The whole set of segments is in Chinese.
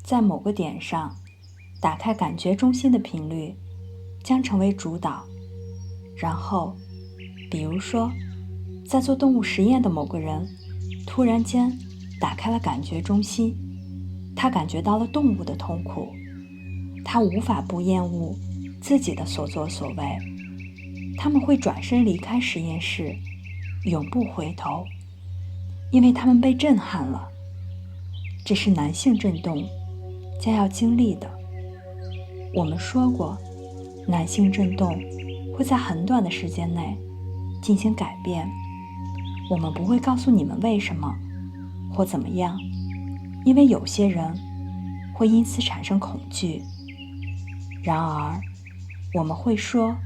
在某个点上打开感觉中心的频率将成为主导。然后比如说在做动物实验的某个人突然间打开了感觉中心，他感觉到了动物的痛苦，他无法不厌恶自己的所作所为，他们会转身离开实验室，永不回头，因为他们被震撼了。这是男性振动将要经历的。我们说过，男性振动会在很短的时间内进行改变，我们不会告诉你们为什么或怎么样，因为有些人会因此产生恐惧。然而我们会说，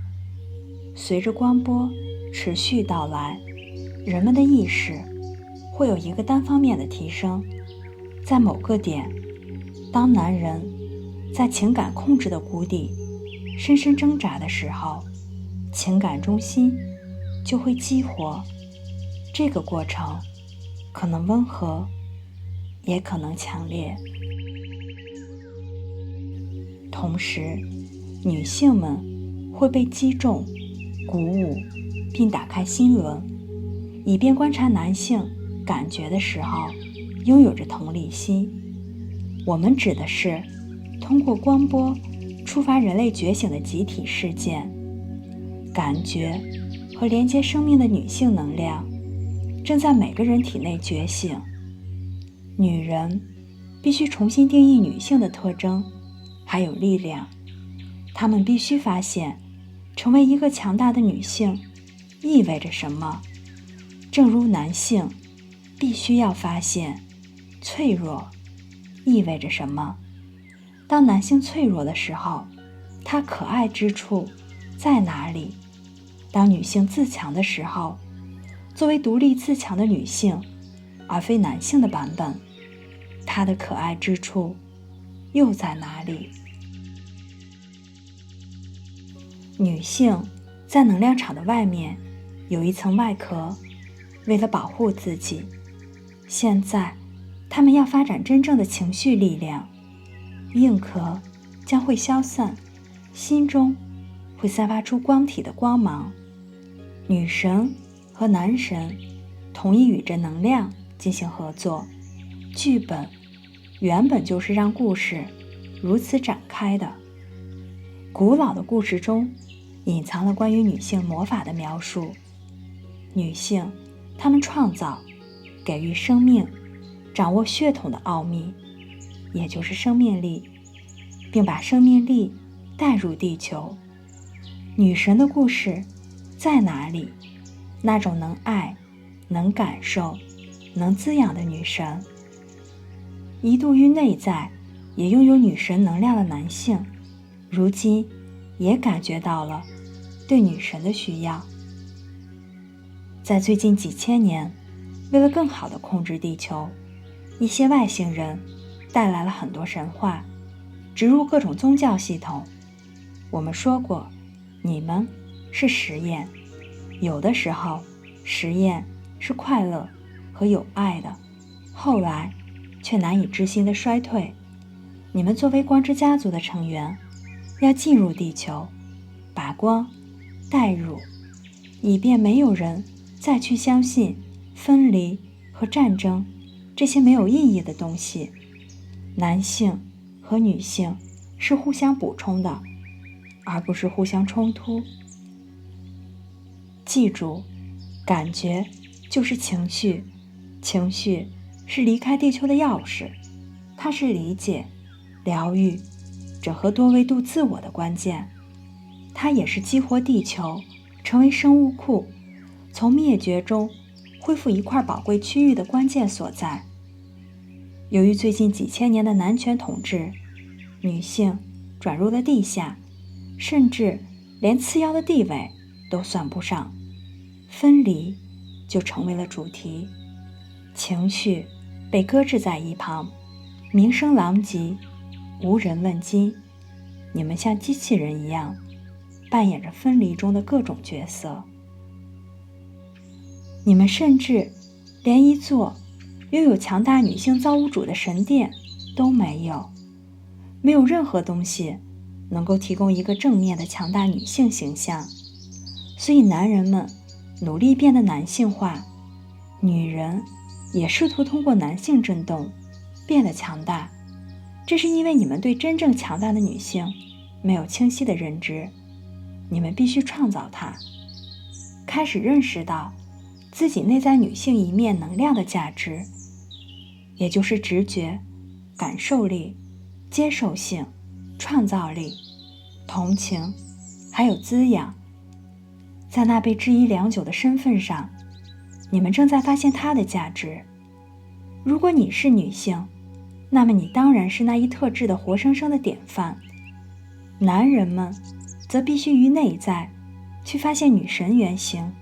随着光波持续到来，人们的意识会有一个单方面的提升。在某个点，当男人在情感控制的谷底深深挣扎的时候，情感中心就会激活。这个过程可能温和，也可能强烈。同时，女性们会被击中、鼓舞，并打开心轮，以便观察男性感觉的时候拥有着同理心。我们指的是通过光波触发人类觉醒的集体事件。感觉和连接生命的女性能量正在每个人体内觉醒。女人必须重新定义女性的特征还有力量，她们必须发现成为一个强大的女性意味着什么，正如男性必须要发现脆弱意味着什么。当男性脆弱的时候，他可爱之处在哪里？当女性自强的时候，作为独立自强的女性而非男性的版本，她的可爱之处又在哪里？女性在能量场的外面有一层外壳，为了保护自己。现在她们要发展真正的情绪力量，硬壳将会消散，心中会散发出光体的光芒。女神和男神同意与这能量进行合作。剧本原本就是让故事如此展开的。古老的故事中隐藏了关于女性魔法的描述。女性，她们创造、给予生命、掌握血统的奥秘，也就是生命力，并把生命力带入地球。女神的故事在哪里？那种能爱、能感受、能滋养的女神。一度于内在也拥有女神能量的男性，如今也感觉到了对女神的需要。在最近几千年，为了更好地控制地球，一些外星人带来了很多神话，植入各种宗教系统。我们说过，你们是实验，有的时候实验是快乐和有爱的，后来却难以置信的衰退。你们作为光之家族的成员，要进入地球，把光带入，以便没有人再去相信分离和战争这些没有意义的东西。男性和女性是互相补充的，而不是互相冲突。记住，感觉就是情绪，情绪是离开地球的钥匙，它是理解、疗愈、整合多维度自我的关键，它也是激活地球成为生物库，从灭绝中恢复一块宝贵区域的关键所在。由于最近几千年的男权统治，女性转入了地下，甚至连次要的地位都算不上，分离就成为了主题，情绪被搁置在一旁，名声狼藉，无人问津。你们像机器人一样扮演着分离中的各种角色，你们甚至连一座拥有强大女性造物主的神殿都没有。没有任何东西能够提供一个正面的强大女性形象，所以男人们努力变得男性化，女人也试图通过男性震动变得强大。这是因为你们对真正强大的女性没有清晰的认知，你们必须创造它，开始认识到自己内在女性一面能量的价值，也就是直觉、感受力、接受性、创造力、同情，还有滋养。在那被质疑良久的身份上，你们正在发现它的价值。如果你是女性，那么你当然是那一特质的活生生的典范。男人们则必须于内在去发现女神原型，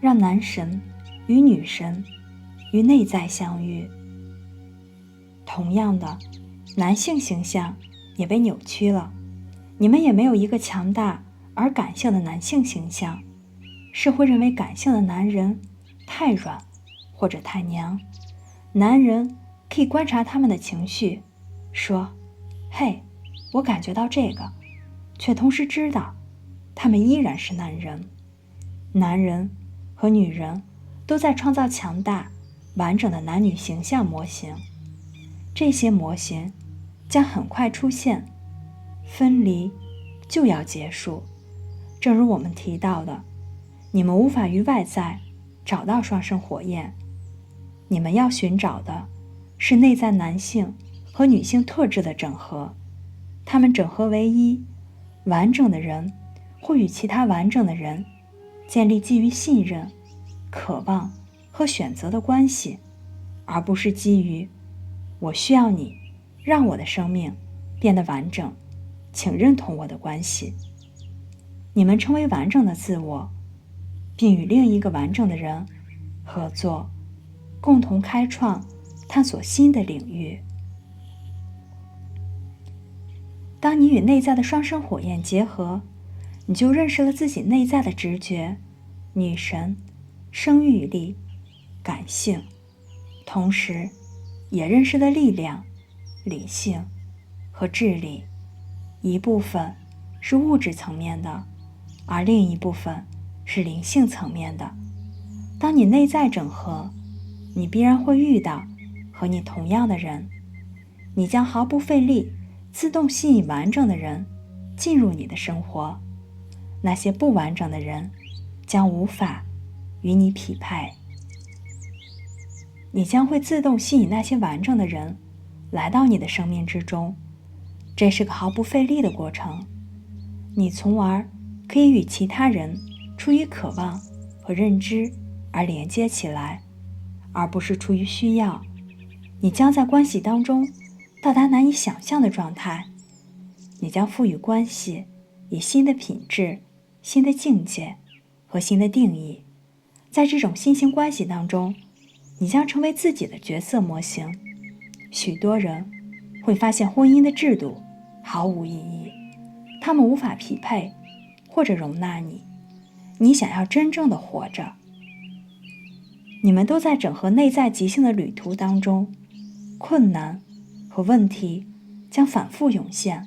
让男神与女神于内在相遇。同样的，男性形象也被扭曲了，你们也没有一个强大而感性的男性形象。社会认为感性的男人太软或者太娘，男人可以观察他们的情绪，说嘿，我感觉到这个，却同时知道他们依然是男人。男人和女人都在创造强大完整的男女形象模型，这些模型将很快出现，分离就要结束。正如我们提到的，你们无法于外在找到双生火焰，你们要寻找的是内在男性和女性特质的整合，它们整合为一。完整的人会与其他完整的人建立基于信任、渴望和选择的关系，而不是基于我需要你让我的生命变得完整，请认同我的关系。你们成为完整的自我，并与另一个完整的人合作，共同开创探索新的领域。当你与内在的双生火焰结合，你就认识了自己内在的直觉、女神、生育力、感性，同时也认识了力量、理性和智力。一部分是物质层面的，而另一部分是灵性层面的。当你内在整合，你必然会遇到和你同样的人，你将毫不费力自动吸引完整的人进入你的生活，那些不完整的人将无法与你匹配。你将会自动吸引那些完整的人来到你的生命之中，这是个毫不费力的过程。你从而可以与其他人出于渴望和认知而连接起来，而不是出于需要。你将在关系当中到达难以想象的状态，你将赋予关系以新的品质、新的境界和新的定义。在这种新型关系当中，你将成为自己的角色模型。许多人会发现婚姻的制度毫无意义，他们无法匹配或者容纳你。你想要真正的活着。你们都在整合内在即兴的旅途当中，困难和问题将反复涌现，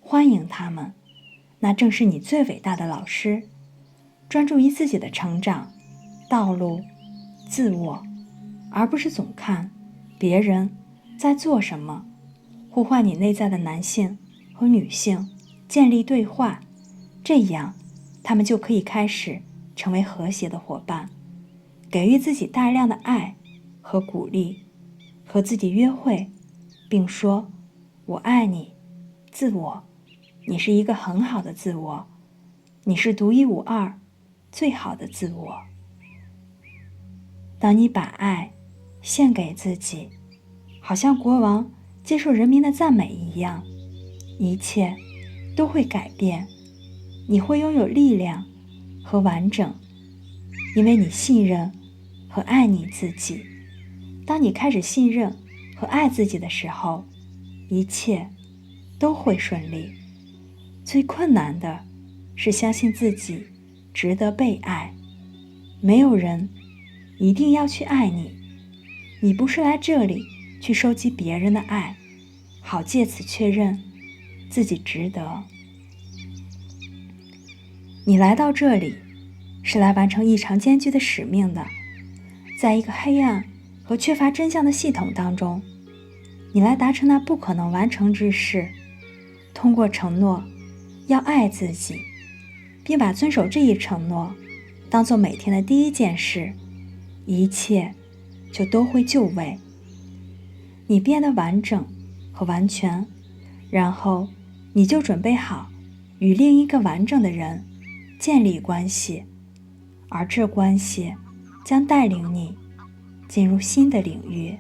欢迎他们，那正是你最伟大的老师。专注于自己的成长道路、自我，而不是总看别人在做什么。呼唤你内在的男性和女性建立对话，这样他们就可以开始成为和谐的伙伴，给予自己大量的爱和鼓励，和自己约会，并说我爱你，自我，你是一个很好的自我，你是独一无二最好的自我。当你把爱献给自己，好像国王接受人民的赞美一样，一切都会改变。你会拥有力量和完整，因为你信任和爱你自己。当你开始信任和爱自己的时候，一切都会顺利。最困难的是相信自己值得被爱。没有人一定要去爱你，你不是来这里去收集别人的爱，好借此确认自己值得。你来到这里，是来完成异常艰巨的使命的。在一个黑暗和缺乏真相的系统当中，你来达成那不可能完成之事。通过承诺要爱自己，并把遵守这一承诺当做每天的第一件事，一切就都会就位。你变得完整和完全，然后你就准备好与另一个完整的人建立关系，而这关系将带领你进入新的领域。